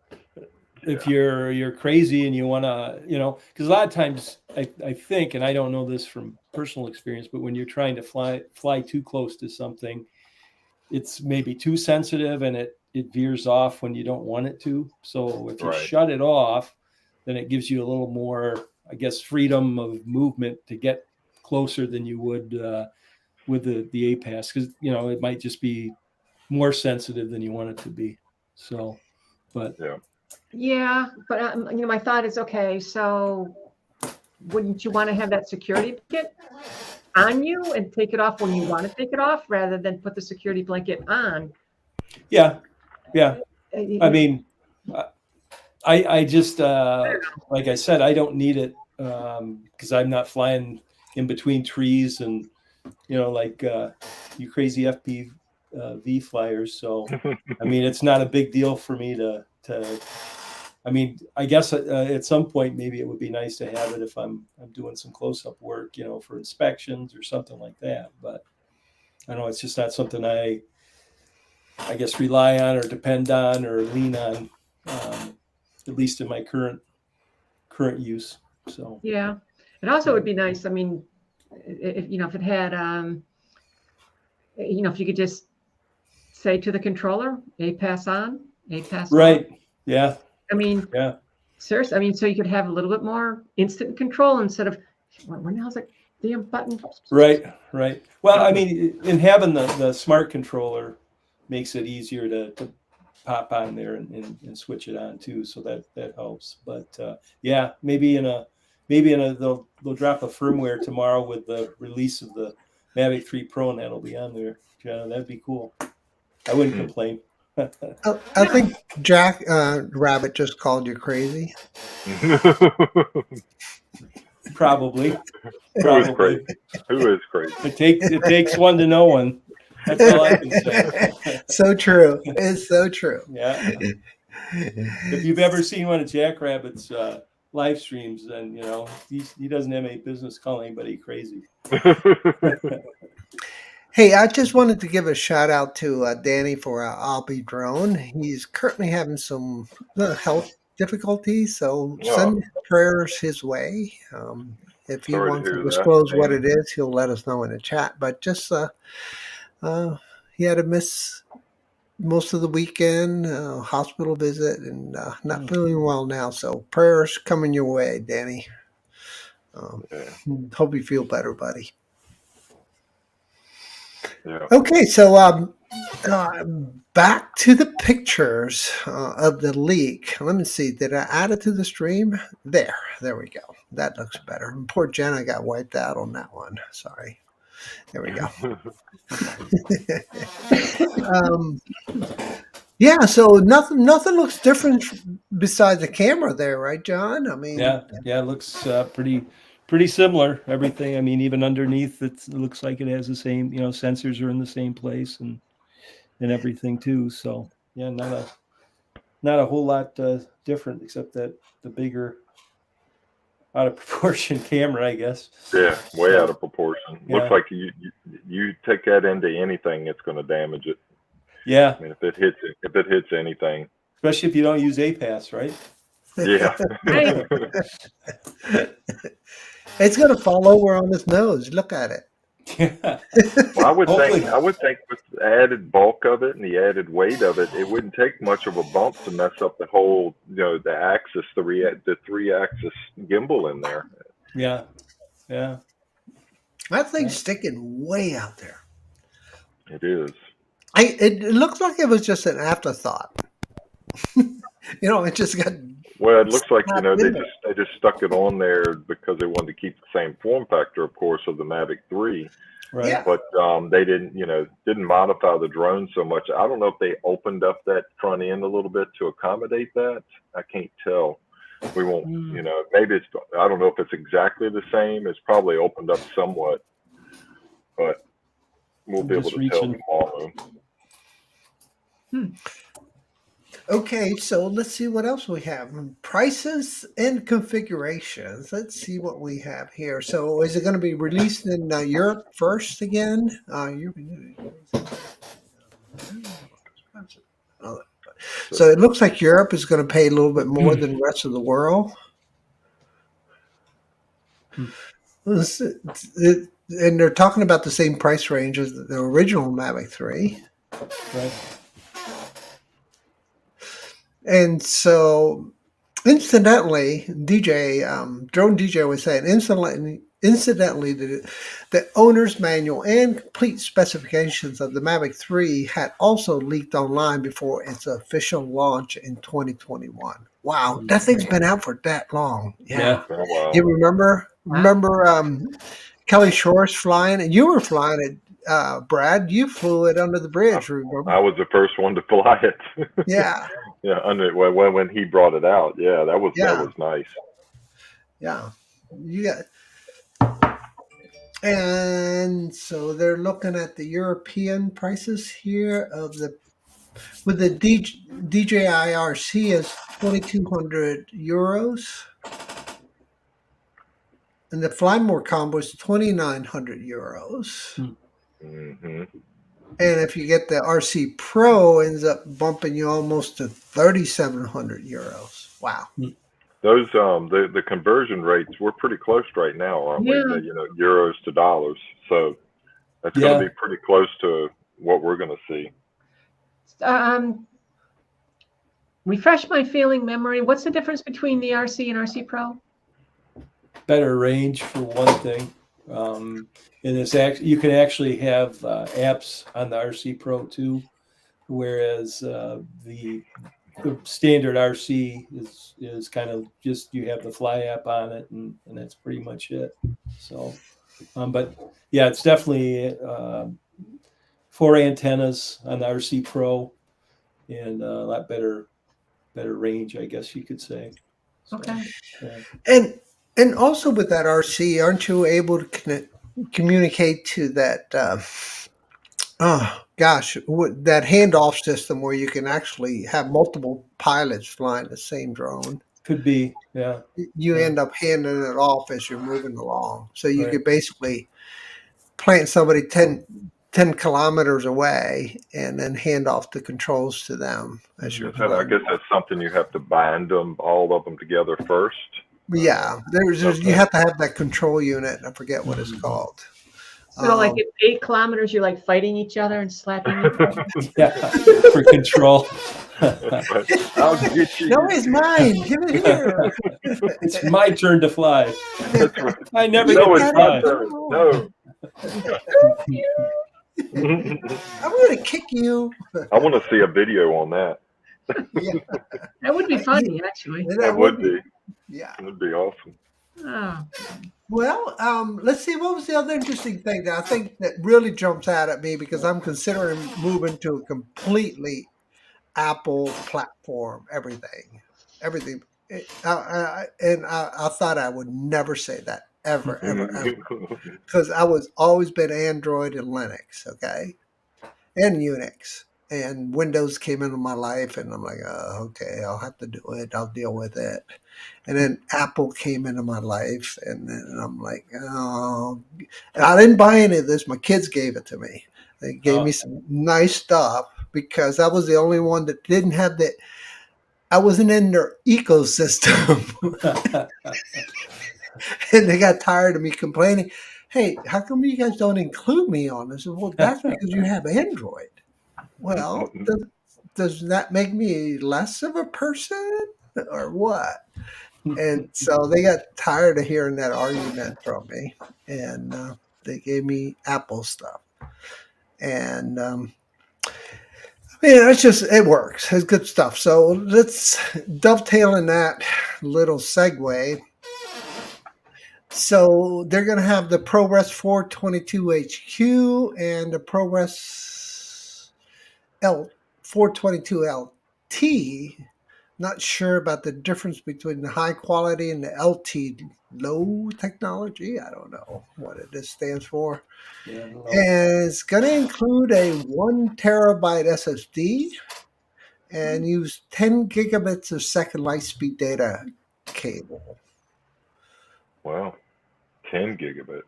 if you're crazy and you want to, because a lot of times I think, and I don't know this from personal experience, but when you're trying to fly too close to something, it's maybe too sensitive and it veers off when you don't want it to. So if you Right. shut it off, then it gives you a little more, I guess, freedom of movement to get closer than you would with the APAS, because it might just be more sensitive than you want it to be. So, but Yeah, but my thought is, okay, so wouldn't you want to have that security blanket on you and take it off when you want to take it off, rather than put the security blanket on? yeah. I mean, I just like I said, I don't need it because I'm not flying in between trees and like you crazy FPV flyers. So I mean, it's not a big deal for me to. I mean, I guess at some point maybe it would be nice to have it if I'm doing some close-up work, for inspections or something like that. But I know it's just not something I guess rely on or depend on or lean on, at least in my current use. So Yeah, it also would be nice. I mean, if if it had, if you could just say to the controller, APAS on, APAS right, off. yeah. I mean, Yeah. Seriously, I mean, so you could have a little bit more instant control instead of, when the hell's that damn button? Right. Well, I mean, in having the smart controller makes it easier to pop on there and switch it on too, so that helps. But yeah, maybe they'll drop a firmware tomorrow with the release of the Mavic 3 Pro, and that'll be on there. Yeah, that'd be cool. I wouldn't complain. I think Jack Rabbit just called you crazy. Probably. Who is crazy? Who is crazy? It takes one to know one. That's all I can say. So true. It's so true. Yeah. If you've ever seen one of Jackrabbit's live streams, then he doesn't have any business calling anybody crazy. Hey, I just wanted to give a shout out to Danny for I'll Be Drone. He's currently having some health difficulties, so send prayers his way. If he Sorry to wants to hear that, disclose what Danny. it is, he'll let us know in the chat. But just he had to miss most of the weekend, hospital visit, and not feeling well now. So prayers coming your way, Danny. Hope you feel better, buddy. Yeah. Okay, so back to the pictures of the leak. Let me see. Did I add it to the stream? There we go. That looks better. And poor Jenna got wiped out on that one. Sorry. There we go. Yeah, so nothing looks different besides the camera there, right, John? I mean, yeah, it looks pretty similar. Everything. I mean, even underneath, it looks like it has the same. Sensors are in the same place and everything too. So yeah, not a whole lot different, except that the bigger, out of proportion camera, I guess. Yeah, way out of proportion. Yeah. Looks like you take that into anything, it's going to damage it. Yeah. I mean, if it hits anything. Especially if you don't use APAS, right? Yeah. It's going to fall over on his nose. Look at it. Yeah. Well, I would think with the added bulk of it and the added weight of it, it wouldn't take much of a bump to mess up the whole, the axis, the 3-axis gimbal in there. Yeah. That thing's sticking way out there. It is. It looks like it was just an afterthought. It just got Well, it looks like, not they in there. just stuck it on there because they wanted to keep the same form factor, of course, of the Mavic 3. Right. Yeah. But they didn't modify the drone so much. I don't know if they opened up that front end a little bit to accommodate that. I can't tell. We won't, maybe it's, I don't know if it's exactly the same. It's probably opened up somewhat, but we'll I'm be able just to tell reaching. tomorrow. Okay, so let's see what else we have. Prices and configurations. Let's see what we have here. So, is it going to be released in Europe first again? So it looks like Europe is going to pay a little bit more than the rest of the world. And they're talking about the same price range as the original Mavic 3. Right. And so, incidentally, Drone DJ was saying, incidentally, the owner's manual and complete specifications of the Mavic 3 had also leaked online before its official launch in 2021. Wow, that thing's been out for that long. Yeah. Oh, wow. You remember Kelly Shores flying, and you were flying it, Brad. You flew it under the bridge, remember? I was the first one to fly it. Yeah. Yeah, when he brought it out. Yeah, that was nice. Yeah. And so they're looking at the European prices here with the DJI RC is 2,200 euros. And the Flymore combo is 2,900 euros. Mm-hmm. And if you get the RC Pro, ends up bumping you almost to 3,700 euros. Wow. Those the conversion rates, we're pretty close right now, aren't we? Euros to dollars. So that's going to be pretty close to what we're going to see. Refresh my feeling memory. What's the difference between the RC and RC Pro? Better range for one thing. And you can actually have apps on the RC Pro too, whereas the standard RC is kind of just you have the Fly app on it, and that's pretty much it. So, but yeah, it's definitely 4 antennas on the RC Pro, and a lot better range, I guess you could say. So, okay. Yeah. And also with that RC, aren't you able to communicate to that? That handoff system where you can actually have multiple pilots flying the same drone. Could be, yeah. You end up handing it off as you're moving along. So you Right. could basically plant somebody 10 kilometers away and then hand off the controls to them as you're I flying. guess that's something you have to bind all of them together first. Yeah, you have to have that control unit. I forget what it's called. So like at 8 kilometers, you're like fighting each other and slapping each other. Yeah, for control. I'll get you. No, it's mine. Give it here. It's my turn to fly. That's right. I never No, get it's to my fly. turn. No. I'm going to kick you. I want to see a video on that. Yeah, That would be funny, actually. That would be. Yeah. It would be awesome. Oh. Well, let's see. What was the other interesting thing that I think that really jumps out at me because I'm considering moving to a completely Apple platform. Everything. And I thought I would never say that ever, because I was always been Android and Linux, okay, and Unix. And Windows came into my life, and I'm like, oh, okay, I'll have to do it. I'll deal with it. And then Apple came into my life, and then I'm like, oh, and I didn't buy any of this. My kids gave it to me. They gave me some nice stuff because I was the only one that didn't have that. I wasn't in their ecosystem. And they got tired of me complaining. Hey, how come you guys don't include me on this? Well, that's because you have Android. Well, does that make me less of a person or what? And so they got tired of hearing that argument from me, and they gave me Apple stuff. And Yeah, it's just it works. It's good stuff. So let's dovetail in that little segue. So they're going to have the ProRes 422 HQ and the ProRes L 422 LT. Not sure about the difference between the high quality and the LT low technology. I don't know what it stands for. Yeah, I don't know. And it's going to include a 1 terabyte SSD and use 10 gigabits of second light speed data cable. Wow, 10 gigabits.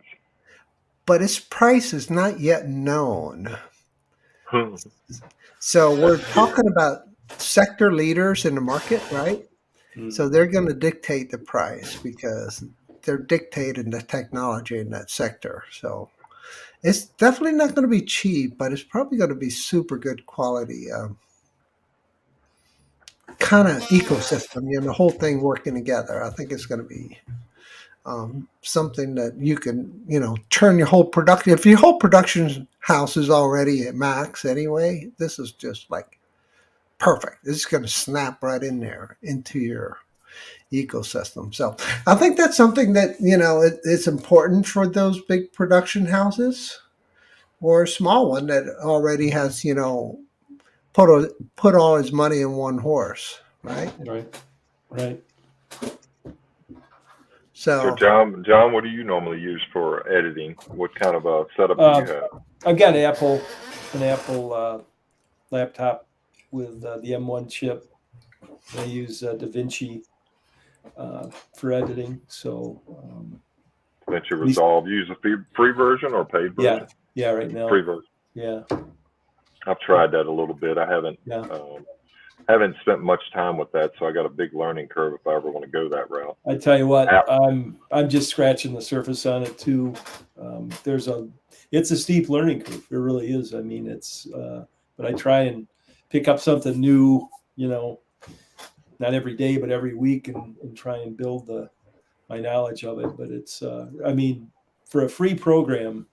But its price is not yet known. So we're talking about sector leaders in the market, right? So they're going to dictate the price because they're dictating the technology in that sector. So it's definitely not going to be cheap, but it's probably going to be super good quality kind of ecosystem. The whole thing working together. I think it's going to be something that you can, turn your whole production. If your whole production house is already at max anyway, this is just like perfect. It's going to snap right in there into your ecosystem. So I think that's something that it's important for those big production houses or a small one that already has put all his money in one horse, right? Right. So So John, what do you normally use for editing? What kind of a setup do you have? I've got an Apple laptop with the M1 chip. I use DaVinci for editing. So DaVinci Resolve. You use a free version or paid version? Yeah, right now. Free version. Yeah. I've tried that a little bit. I haven't spent much time with that, so I got a big learning curve if I ever want to go that route. I tell you what, I'm just scratching the surface on it too. It's a steep learning curve. It really is. I mean, but I try and pick up something new, not every day, but every week, and try and build my knowledge of it. But it's, for a free program,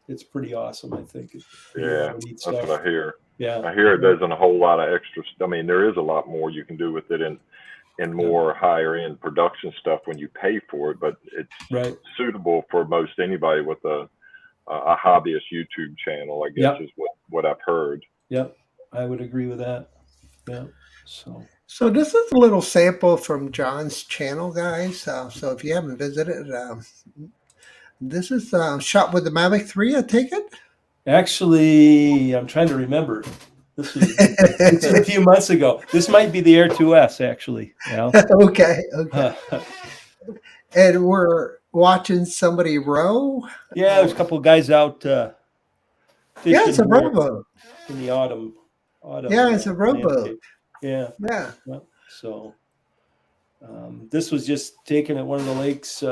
it's pretty awesome. I think. That's what I hear. Yeah, I hear it doesn't a whole lot of extra. I mean, there is a lot more you can do with it in more higher end production stuff when you pay for it, but it's suitable for most anybody with a hobbyist YouTube channel, I guess is what I've heard. Yep, I would agree with that. Yeah. So this is a little sample from John's channel, guys. So if you haven't visited, this is shot with the Mavic 3, I take it? Actually, I'm trying to remember. This was a few months ago. This might be the Air 2S, actually. Okay. And we're watching somebody row? Yeah, there's a couple of guys out fishing. Yeah, it's a rowboat. In the autumn. Yeah, it's a rowboat. Yeah. So this was just taken at one of the lakes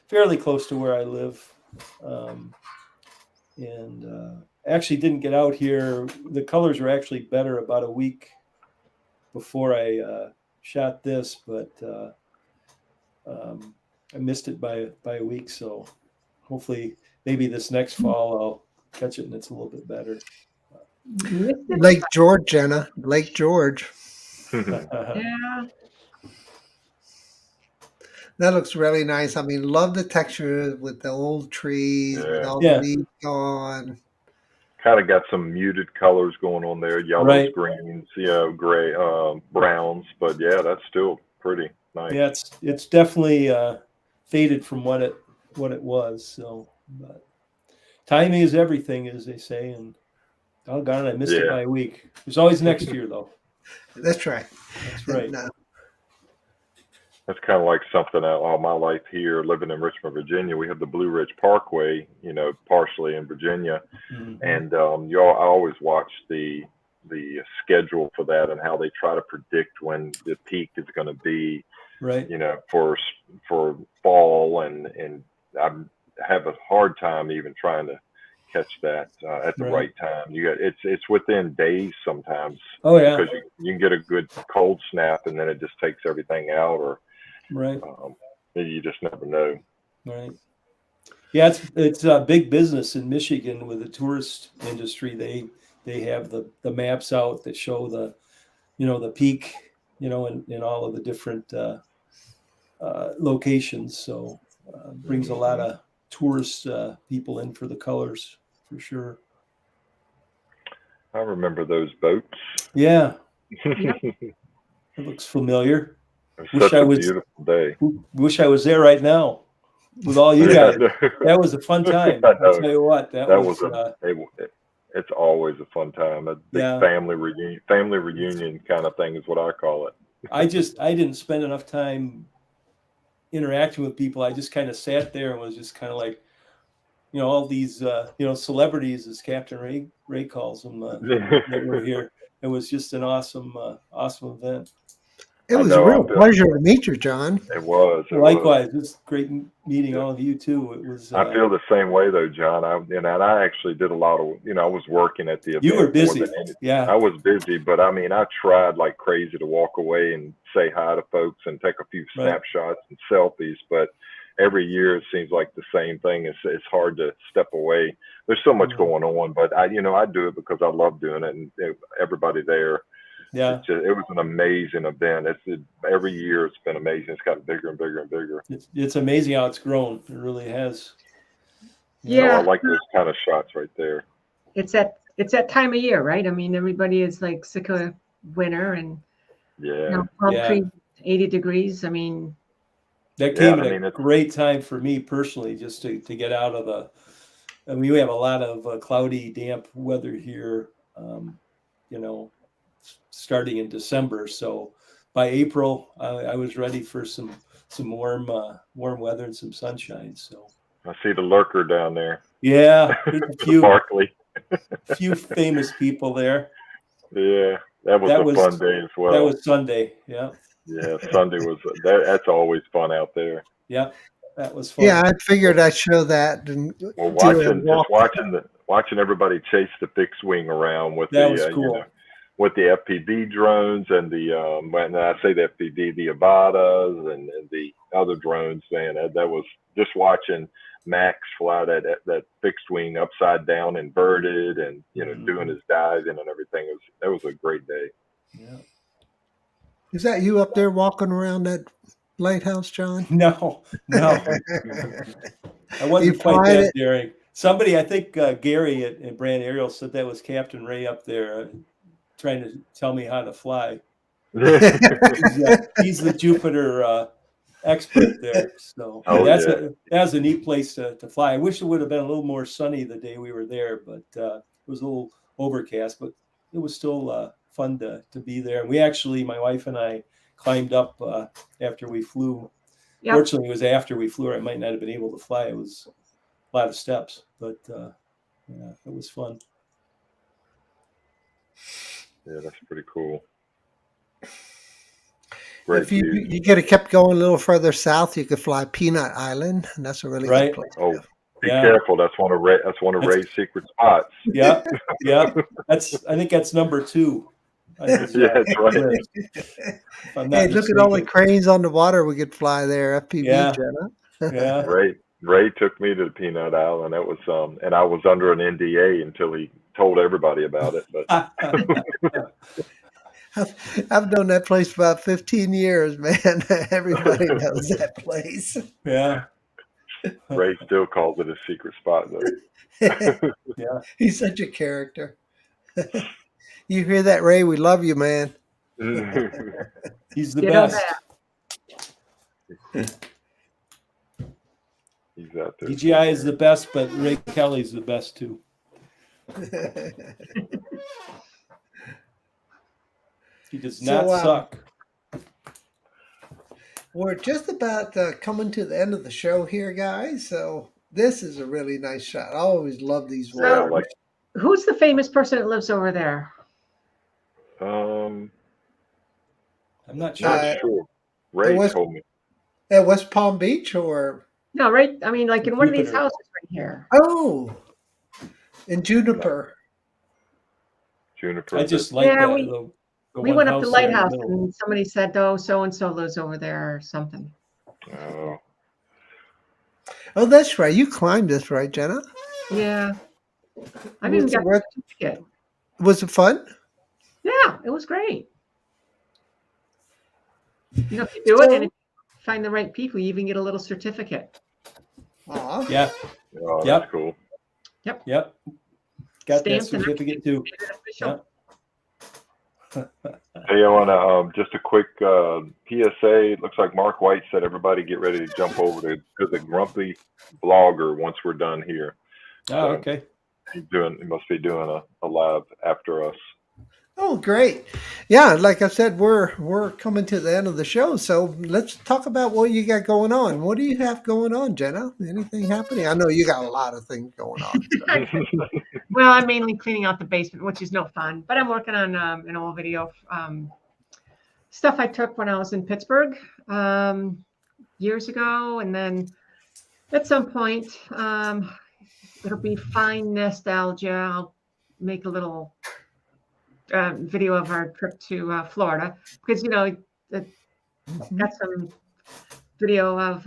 fairly close to where I live. And actually didn't get out here. The colors were actually better about a week before I shot this, but I missed it by a week. So hopefully maybe this next fall I'll catch it and it's a little bit better. Lake George, Jenna. Lake George. Yeah. That looks really nice. I mean, love the texture with the old trees, with all the leaves gone. Kind of got some muted colors going on there, yellows, greens, gray, browns. But yeah, that's still pretty nice. Yeah, it's definitely faded from what it was. So, but timing is everything, as they say. And doggone it, I missed it by a week. There's always next year, though. That's right. That's right. That's kind of like something all my life here, living in Richmond, Virginia. We have the Blue Ridge Parkway, partially in Virginia, and I always watch the schedule for that and how they try to predict when the peak is going to be, for fall, and I have a hard time even trying to catch that at the right time. It's within days sometimes. Oh yeah, because you can get a good cold snap and then it just takes everything out, or you just never know. Right. Yeah, it's a big business in Michigan with the tourist industry. they have the maps out that show the, the peak, in all of the different locations. So brings a lot of tourist people in for the colors, for sure. I remember those boats. Yeah, Yep. It it looks familiar. was Wish such I a was beautiful day. wish I was there right now with all you Yeah, guys. That was a fun time. I I'll know. tell you what, that was It's always a fun time. A big yeah. family reunion kind of thing is what I call it. I didn't spend enough time interacting with people. I just kind of sat there and was just kind of like, all these celebrities, as Captain Ray calls them, that were here. It was just an awesome event. It I was a know. real pleasure to meet you, John. It was. Likewise, it's great meeting all of you too. It was. I feel the same way though, John. I actually did a lot of, I was working at the event. You were busy. More than anything. Yeah. I was busy, but I mean, I tried like crazy to walk away and say hi to folks and take a few snapshots and selfies. But every year it seems like the same thing. It's hard to step away. There's so much going on, but I do it because I love doing it, and everybody there. Yeah, it was an amazing event. Every year it's been amazing. It's gotten bigger and bigger and bigger. It's amazing how it's grown. It really has. Yeah. So I like those kind of shots right there. It's that time of year, right? I mean, everybody is like sick of winter and palm trees, 80 degrees. I mean, that came at a great time for me personally, just to get out of the. I mean, we have a lot of cloudy, damp weather here. Starting in December, so by April, I was ready for some warm weather and some sunshine. So I see the lurker down there. Yeah, there's a few Barkley. few famous people there. Yeah, that was a fun day as well. That was Sunday. Yeah. Yeah, Sunday was that's always fun out there. Yeah, that was fun. Yeah, I figured I'd show that. And watching everybody chase the fixed wing around with that was cool. With the FPV drones and when I say the FPV, the Avadas and the other drones, man, that was just watching Max fly that fixed wing upside down inverted and doing his diving and everything. That was a great day. Yeah. Is that you up there walking around that lighthouse, John? No. I wasn't quite that daring. Somebody, I think Gary at Brand Aerial said that was Captain Ray up there trying to tell me how to fly. He's the Jupiter expert there. So that's a neat place to fly. I wish it would have been a little more sunny the day we were there, but it was a little overcast, but it was still fun to be there. And we actually, my wife and I, climbed up after we flew. Yep. Fortunately, it was after we flew, or I might not have been able to fly. It was a lot of steps, but it was fun. Yeah, that's pretty cool. If you could have kept going a little further south, you could fly Peanut Island, and that's a really good place. Oh, be careful! That's one of Ray's secret spots. Yeah. I think that's number 2. That's right. Hey, look at all the cranes on the water we could fly there. FPV, Jenna. Yeah. Ray took me to Peanut Island. That was and I was under an NDA until he told everybody about it. But I've known that place for about 15 years, man. Everybody knows that place. Yeah. Ray still calls it a secret spot, though. Yeah. He's such a character. You hear that, Ray? We love you, man. He's the best. He's out there. DJI is the best, but Ray Kelly's the best too. He does not suck. We're just about coming to the end of the show here, guys. So this is a really nice shot. I always love these ones. Who's the famous person that lives over there? I'm not sure. Ray told me. At West Palm Beach or? No, right. I mean, like in one of these houses right here. Oh, in Juniper. I just like that. We went up to Lighthouse and somebody said, "Oh, so and so lives over there," or something. Oh, that's right. You climbed this, right, Jenna? Yeah. I didn't get the certificate. Was it fun? Yeah, it was great. You know, if you do it and if you find the right people, you even get a little certificate. Aw. Yeah. Oh, Yep. that's cool. Yep. Got that Stamped and certificate too. made it official. Hey, I want to just a quick PSA. It looks like Mark White said everybody get ready to jump over to the Grumpy Blogger once we're done here. Oh, okay. He must be doing a live after us. Oh, great. Yeah, like I said, we're coming to the end of the show, so let's talk about what you got going on. What do you have going on, Jenna? Anything happening? I know you got a lot of things going on. So. Well, I'm mainly cleaning out the basement, which is no fun, but I'm working on an old video stuff I took when I was in Pittsburgh years ago. And then at some point, it'll be fine nostalgia. I'll make a little video of our trip to Florida because, you know, got some video of,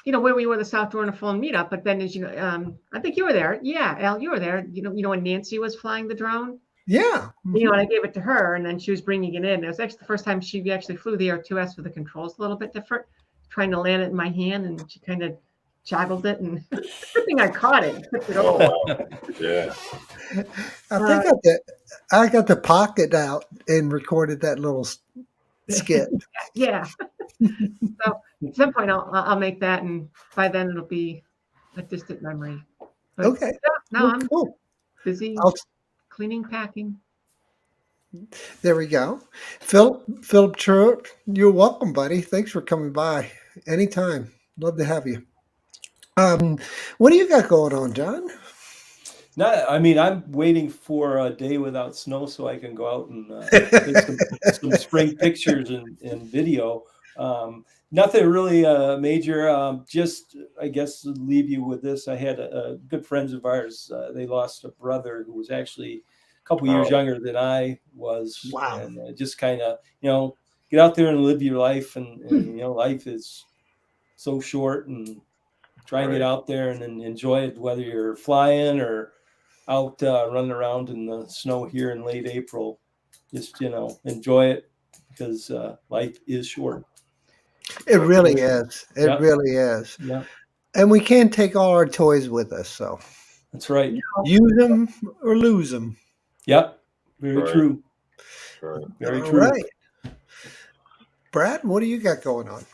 where we were the South Florida Phone meetup. But then, as you know, I think you were there. Yeah, Al, you were there. You know when Nancy was flying the drone? Yeah. You know, and I gave it to her, and then she was bringing it in. It was actually the first time she actually flew the R2S with the controls a little bit different, trying to land it in my hand, and she kind of joggled it, and good thing I caught it and tipped it over. Oh, wow. Yeah. I think I got the pocket out and recorded that little skit. Yeah. So at some point I'll make that, and by then it'll be a distant memory. But Okay. yeah, no, Well, I'm cool. busy I'll- cleaning, packing. There we go. Philip Truitt, you're welcome, buddy. Thanks for coming by. Anytime. Love to have you. What do you got going on, John? I mean, I'm waiting for a day without snow so I can go out and take some spring pictures and video. Nothing really major. Just, I guess, leave you with this. I had good friends of ours. They lost a brother who was actually a couple years younger than I was. Wow. And just kind of, get out there and live your life. And life is so short, and try and get out there and enjoy it, whether you're flying or out running around in the snow here in late April. Just, enjoy it because life is short. It really is. It really is. Yeah. And we can't take all our toys with us, so That's right. use them or lose them. Yep. Very true. Right. Very All true. right. Brad, what do you got going on?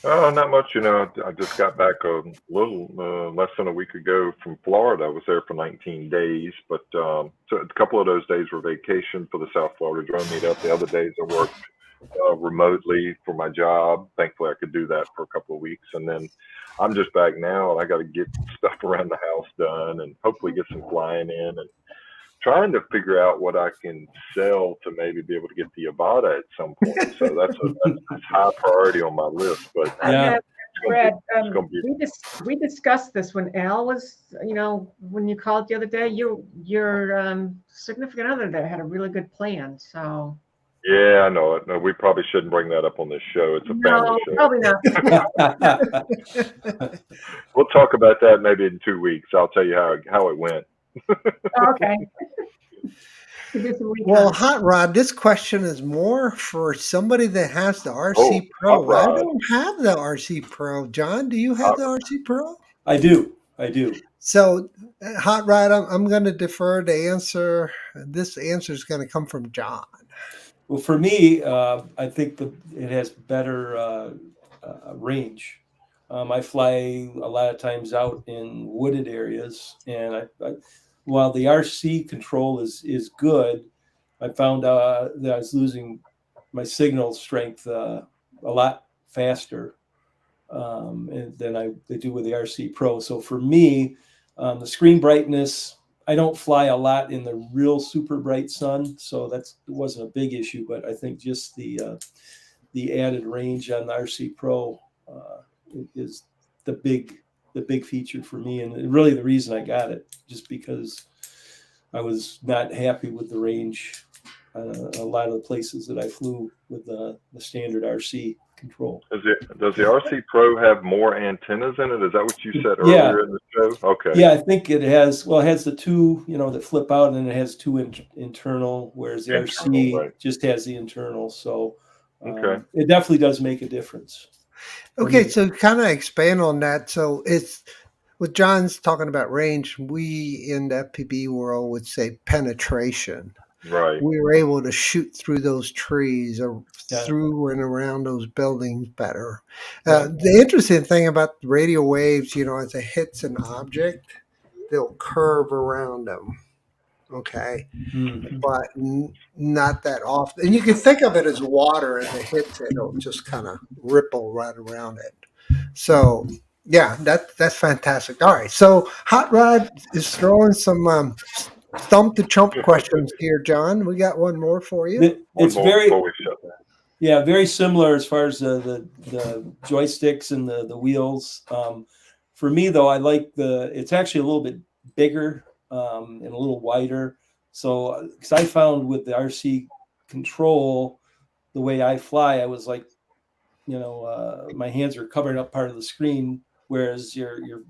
Oh, not much. I just got back a little less than a week ago from Florida. I was there for 19 days, but so a couple of those days were vacation for the South Florida Drone Meetup. The other days I worked remotely for my job. Thankfully, I could do that for a couple of weeks, and then I'm just back now, and I got to get stuff around the house done, and hopefully get some flying in, and trying to figure out what I can sell to maybe be able to get the Avada at some point. So that's high priority on my list. But Yeah. Brad, we discussed this when Al was, when you called the other day. Your significant other there had a really good plan. So. Yeah, I know it. No, we probably shouldn't bring that up on this show. It's a family show. Probably not. We'll talk about that maybe in 2 weeks. I'll tell you how it went. Okay. Well, Hot Rod, this question is more for somebody that has the RC Pro. I don't have the RC Pro. John, do you have the RC Pro? I do. So, Hot Rod, I'm going to defer the answer. This answer is going to come from John. Well, for me, I think it has better range. I fly a lot of times out in wooded areas, and while the RC control is good, I found that I was losing my signal strength a lot faster than I do with the RC Pro. So for me, the screen brightness, I don't fly a lot in the real super bright sun, so it wasn't a big issue. But I think just the added range on the RC Pro is the big feature for me, and really the reason I got it, just because I was not happy with the range a lot of the places that I flew with the standard RC control. Does the RC Pro have more antennas in it? Is that what you said Yeah. earlier in the show? Okay. Yeah, I think it has. Well, it has the two, that flip out, and it has two internal, whereas the Internal, RC right. just has the internal. So Okay. it definitely does make a difference. Okay, so kind of expand on that. So it's with John's talking about range, we in the FPV world would say penetration. Right. We were able to shoot through those trees or Yeah. through and around those buildings better. Right. The interesting thing about the radio waves, as it hits an object, they'll curve around them. Okay. Mhm. But not that often. And you can think of it as water as it hits it, it'll just kind of ripple right around it. So, yeah, that's fantastic. All right. So, Hot Rod is throwing some stump to chump questions here, John. We got one more for you. It's One more very, before we shut down. yeah, very similar as far as the joysticks and the wheels. For me, though, I like it's actually a little bit bigger and a little wider. So, because I found with the RC control, the way I fly, I was like, my hands are covering up part of the screen, whereas the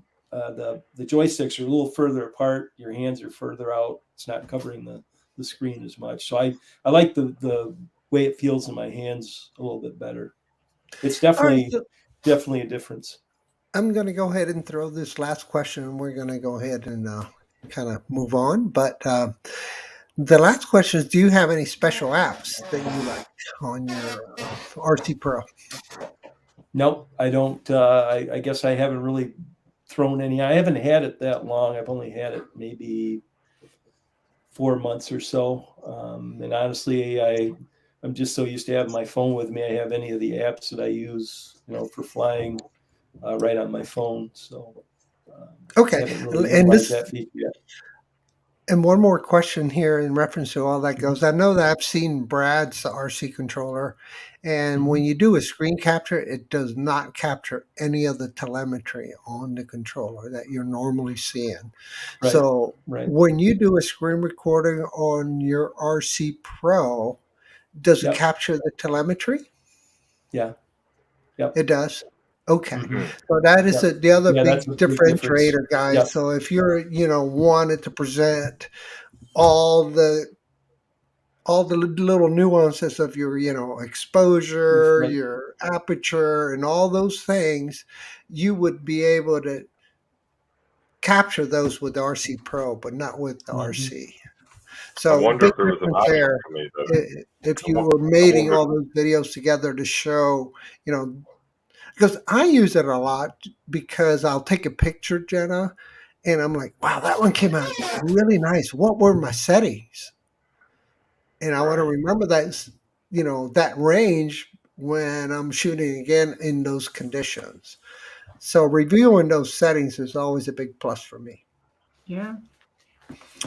joysticks are a little further apart. Your hands are further out. It's not covering the screen as much. So I like the way it feels in my hands a little bit better. It's definitely a difference. I'm going to go ahead and throw this last question, and we're going to go ahead and kind of move on. But the last question is, do you have any special apps that you like on your RC Pro? Nope, I don't. I guess I haven't really thrown any. I haven't had it that long. I've only had it maybe 4 months or so. And honestly, I'm just so used to having my phone with me. I have any of the apps that I use, for flying right on my phone. So Okay, I haven't really and utilized that feature yet. And one more question here in reference to all that goes. I know that I've seen Brad's RC controller, and when you do a screen capture, it does not capture any of the telemetry on the controller that you're normally seeing. Right, So right. when you do a screen recording on your RC Pro, does it Yep. capture the telemetry? Yeah. Yep. It does. Okay. Mhm. So that is Yep. the other Yeah, big that's a big difference. differentiator, guys. Yep. So if you're, wanted to present all the little nuances of your, exposure, Right. your aperture, and all those things, you would be able to capture those with RC Pro, but not with the Mhm. RC. I So wonder big if there was an difference option there. for me though. If you were mating all those videos together to show, because I use it a lot because I'll take a picture, Jenna, and I'm like, wow, that one came out really nice. What were my settings? And I want to remember that, that range when I'm shooting again in those conditions. So reviewing those settings is always a big plus for me. Yeah.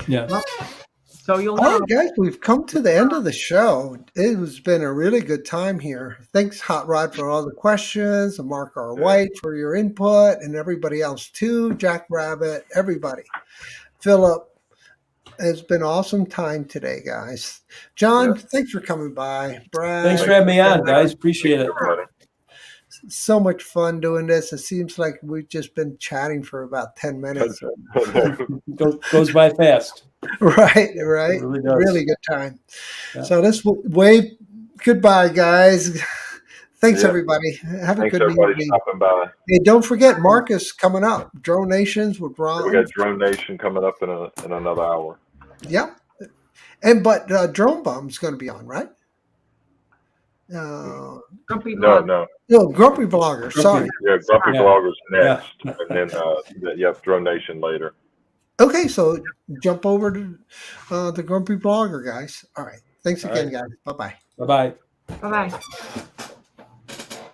Yeah. Well, so you'll All know. right, guys, we've come to the end of the show. It has been a really good time here. Thanks, Hot Rod, for all the questions, and Mark R. White for your input, and everybody else too, Jack Rabbit, everybody. Philip, it's been an awesome time today, guys. John, thanks for coming by. Brad, Thanks for having me on, guys. Appreciate it. so much fun doing this. It seems like we've just been chatting for about 10 minutes. Goes by fast. Right. It really does. Really good time. Yeah. So let's wave goodbye, guys. Thanks, everybody. Have a good evening. Stopping by. Hey, don't forget Marcus coming up. Drone Nations with Ron. We got Drone Nation coming up in another hour. Yep. But Drone Bomb's going to be on, right? Grumpy No, Vlog. No, Grumpy Vlogger. Sorry. Yeah, Grumpy Vlogger's next, Yeah. and then Drone Nation later. Okay, so jump over to the Grumpy Vlogger, guys. All right. Thanks again, guys. Bye-bye. Bye-bye. Bye-bye.